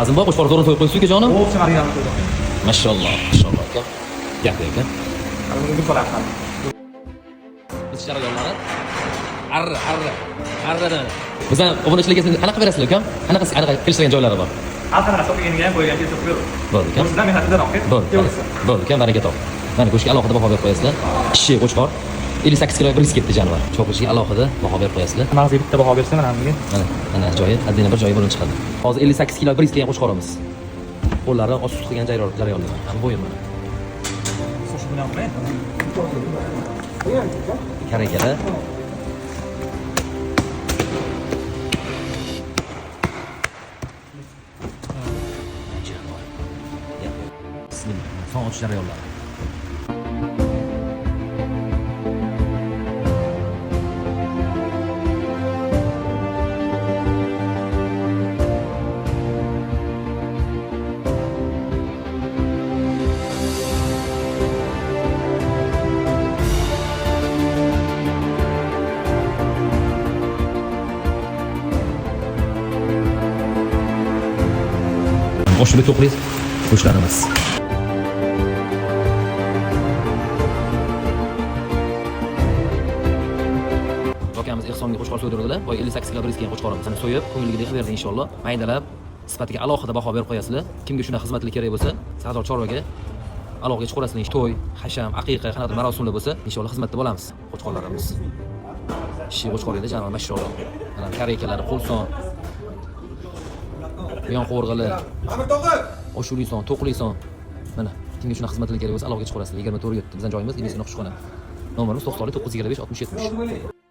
Azimboy qo'shqor zo'rin to'y qo'ysiz ukajonim. O'pcha Maryam qo'ydi. Mashalloh, mashalloh aka. Gap aka. Hali buni bir qo'lab qoldi. Biz jarayonlari arra. Bizdan obunachilarga qanaqa berasizlar ukam? Qanaqa kelishgan joylari bor? Alqalar so'qiganiga ham qo'ygan kelib qo'yadi. Bo'ldi ukam. Sizlar mehnatidan oqib. Bo'ldi ukam, baraka top. Mana go'shtga alohida baho berib qo'yasizlar. Kishi qo'chqor 58 kilo bris ketdi janob. Cho'qishga alohida baho berib qo'yasizlar. Mag'ziy bitta baho bersam mana bunga. Mana joyi, addina bir joyi bo'linib chiqadi. Hozir 58 kilo bris kelgan qo'chqorimiz. Qo'llari ost ust qilgan jarayonlar. Mana bo'yin mana. So'shi bilan qilay. Karakala. Bismillah. Son ochish jarayonlari. Oshni to'qlaysiz. Go'shtlarimiz. Akamiz Ehsonga qo'chqor so'ydirdilar. Boy 58 kilo bris kelgan qo'chqorimiz. Sani so'yib, ko'ngilgidek qilib berdi inshaalloh. Maydalab, sifatiga alohida baho berib qo'yasizlar. Kimga shuna xizmatlik kerak bo'lsa, Sardor Chorvaga aloqaga chiqarasizlar. To'y, hasham, aqiqa, qanaqadir marosimlar bo'lsa, inshaalloh xizmatda bo'lamiz. Qo'chqorlarimiz. Ishi qo'chqor edi, janob, mashalloh. Mana karakalari, qo'lson. Yon qo'rg'ili. Oshulison, to'qlison. Mana kimga shuna xizmatlar kerak bo'lsa aloqaga chiqarasizlar. 24/7 bizning joyimiz Inesini xushxona. Nomerimiz 90 925 60 70.